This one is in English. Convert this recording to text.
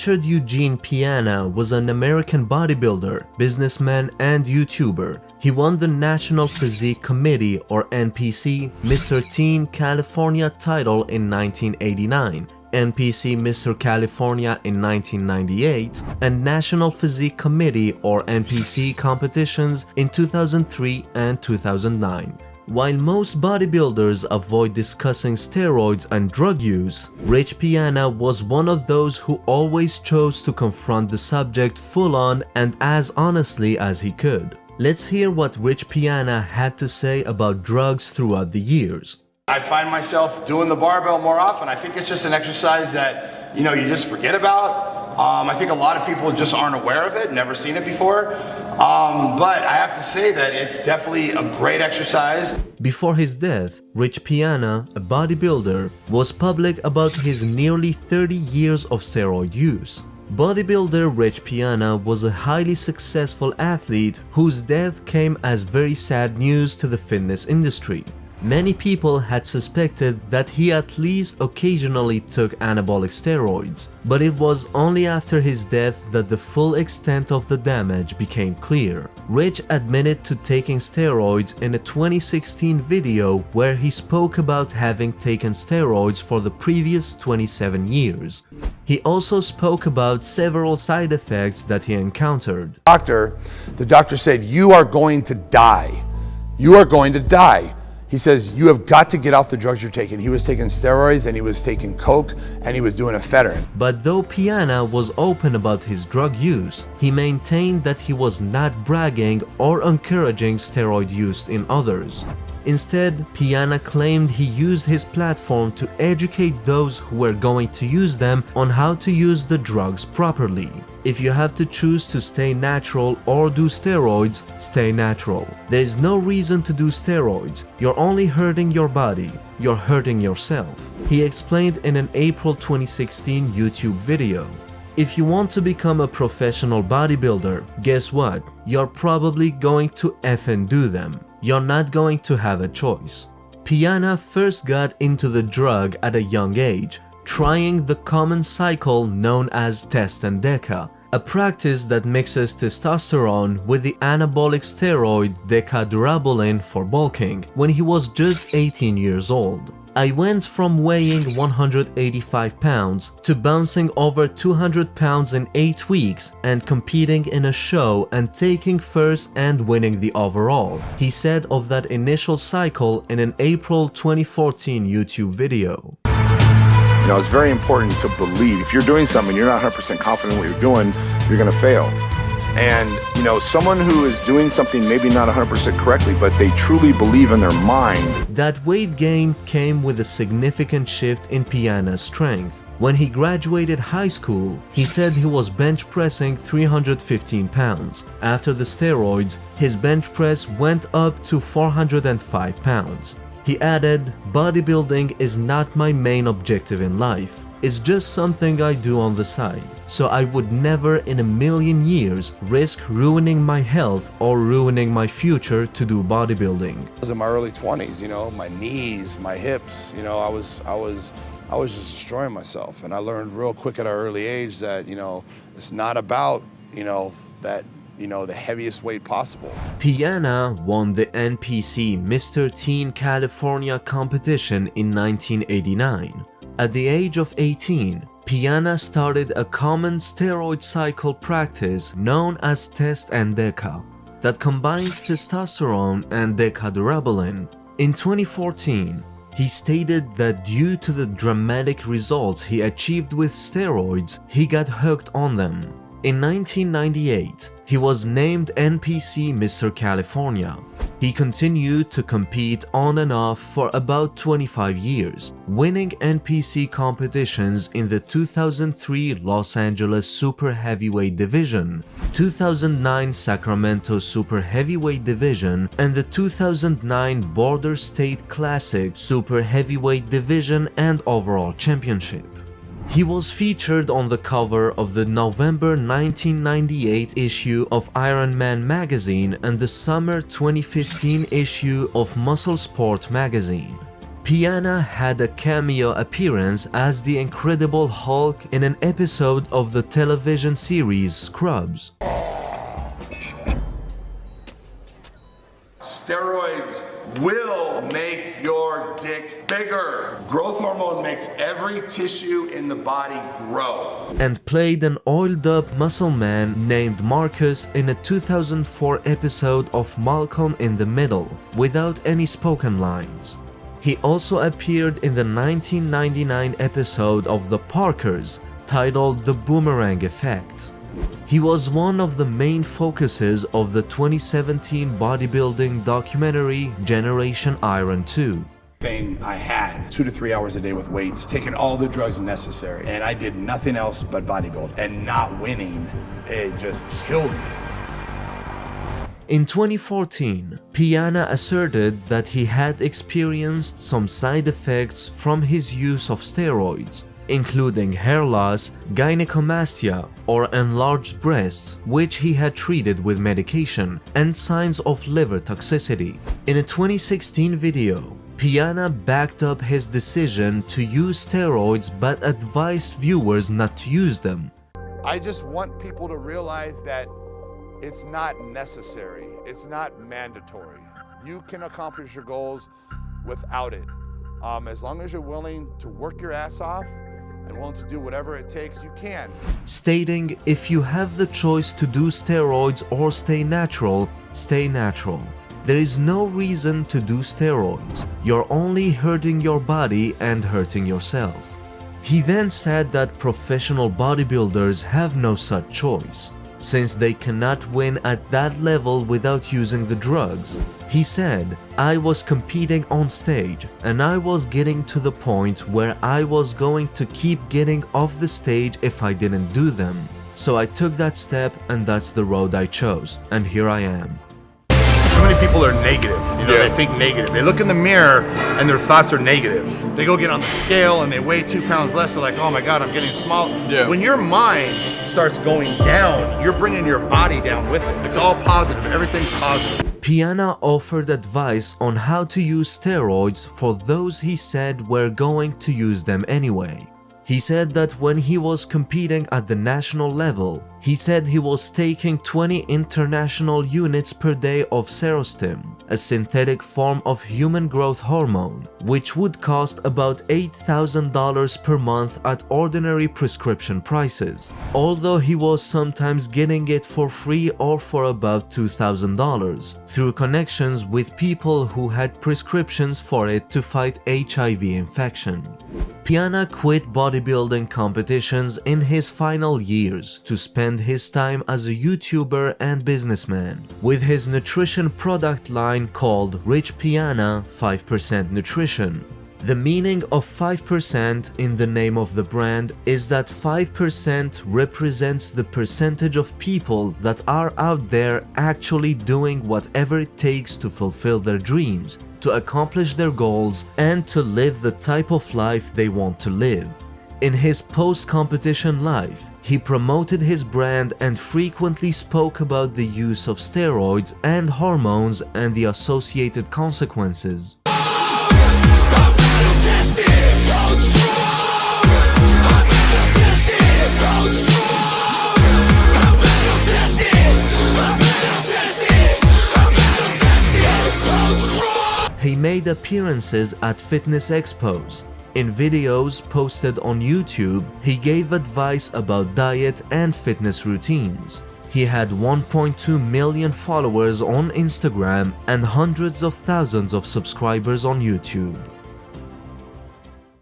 Richard Eugene Piana was an American bodybuilder, businessman, and YouTuber. He won the National Physique Committee or NPC Mr. Teen California title in 1989, NPC Mr. California in 1998, and National Physique Committee or NPC competitions in 2003 and 2009. While most bodybuilders avoid discussing steroids and drug use, Rich Piana was one of those who always chose to confront the subject full-on and as honestly as he could. Let's hear what Rich Piana had to say about drugs throughout the years. I find myself doing the barbell more often. I think it's just an exercise that, you just forget about. I think a lot of people just aren't aware of it, never seen it before. But I have to say that it's definitely a great exercise. Before his death, Rich Piana, a bodybuilder, was public about his nearly 30 years of steroid use. Bodybuilder Rich Piana was a highly successful athlete whose death came as very sad news to the fitness industry. Many people had suspected that he at least occasionally took anabolic steroids, but it was only after his death that the full extent of the damage became clear. Rich admitted to taking steroids in a 2016 video where he spoke about having taken steroids for the previous 27 years. He also spoke about several side effects that he encountered. The doctor said, "You are going to die. You are going to die." He says, "You have got to get off the drugs you're taking." He was taking steroids and he was taking coke and he was doing ephedrine. But though Piana was open about his drug use, he maintained that he was not bragging or encouraging steroid use in others. Instead, Piana claimed he used his platform to educate those who were going to use them on how to use the drugs properly. If you have to choose to stay natural or do steroids, stay natural. There is no reason to do steroids. You're only hurting your body. You're hurting yourself, he explained in an April 2016 YouTube video. If you want to become a professional bodybuilder, guess what? You're probably going to effing do them. You're not going to have a choice. Piana first got into the drug at a young age, trying the common cycle known as test and deca, a practice that mixes testosterone with the anabolic steroid decadurabolin for bulking, when he was just 18 years old. I went from weighing 185 pounds to bouncing over 200 pounds in 8 weeks and competing in a show and taking first and winning the overall, he said of that initial cycle in an April 2014 YouTube video. It's very important to believe. If you're doing something, you're not 100% confident in what you're doing, you're going to fail. And, someone who is doing something maybe not 100% correctly, but they truly believe in their mind. That weight gain came with a significant shift in Piana's strength. When he graduated high school, he said he was bench pressing 315 pounds. After the steroids, his bench press went up to 405 pounds. He added, "Bodybuilding is not my main objective in life. It's just something I do on the side, so I would never in a million years risk ruining my health or ruining my future to do bodybuilding." I was in my early 20s, my knees, my hips, I was just destroying myself. And I learned real quick at an early age that, it's not about, the heaviest weight possible. Piana won the NPC Mr. Teen California competition in 1989. At the age of 18, Piana started a common steroid cycle practice known as test and deca that combines testosterone and decadurabolin. In 2014, he stated that due to the dramatic results he achieved with steroids, he got hooked on them. In 1998, he was named NPC Mr. California. He continued to compete on and off for about 25 years, winning NPC competitions in the 2003 Los Angeles Super Heavyweight Division, 2009 Sacramento Super Heavyweight Division, and the 2009 Border State Classic Super Heavyweight Division and overall championship. He was featured on the cover of the November 1998 issue of Iron Man magazine and the summer 2015 issue of Muscle Sport magazine. Piana had a cameo appearance as the Incredible Hulk in an episode of the television series Scrubs. Steroids will make your dick bigger. Growth hormone makes every tissue in the body grow. And played an oiled-up muscle man named Marcus in a 2004 episode of Malcolm in the Middle, without any spoken lines. He also appeared in the 1999 episode of The Parkers, titled The Boomerang Effect. He was one of the main focuses of the 2017 bodybuilding documentary Generation Iron 2. I had 2 to 3 hours a day with weights, taking all the drugs necessary, and I did nothing else but bodybuild. And not winning, it just killed me. In 2014, Piana asserted that he had experienced some side effects from his use of steroids, including hair loss, gynecomastia or enlarged breasts, which he had treated with medication, and signs of liver toxicity. In a 2016 video, Piana backed up his decision to use steroids but advised viewers not to use them. I just want people to realize that it's not necessary, it's not mandatory. You can accomplish your goals without it. As long as you're willing to work your ass off and willing to do whatever it takes, you can. Stating, if you have the choice to do steroids or stay natural, stay natural. There is no reason to do steroids. You're only hurting your body and hurting yourself. He then said that professional bodybuilders have no such choice, since they cannot win at that level without using the drugs. He said, I was competing on stage and I was getting to the point where I was going to keep getting off the stage if I didn't do them. So I took that step and that's the road I chose, and here I am. So many people are negative, they think negative. They look in the mirror and their thoughts are negative. They go get on the scale and they weigh 2 pounds less. They're like, oh my God, I'm getting small. Yeah. When your mind starts going down, you're bringing your body down with it. It's all positive, everything's positive. Piana offered advice on how to use steroids for those he said were going to use them anyway. He said that when he was competing at the national level, he said he was taking 20 international units per day of Serostim, a synthetic form of human growth hormone, which would cost about $8,000 per month at ordinary prescription prices, although he was sometimes getting it for free or for about $2,000 through connections with people who had prescriptions for it to fight HIV infection. Piana quit bodybuilding competitions in his final years to spend his time as a YouTuber and businessman, with his nutrition product line called Rich Piana 5% Nutrition. The meaning of 5% in the name of the brand is that 5% represents the percentage of people that are out there actually doing whatever it takes to fulfill their dreams, to accomplish their goals, and to live the type of life they want to live. In his post-competition life, he promoted his brand and frequently spoke about the use of steroids and hormones and the associated consequences. He made appearances at fitness expos. In videos posted on YouTube, he gave advice about diet and fitness routines. He had 1.2 million followers on Instagram and hundreds of thousands of subscribers on YouTube.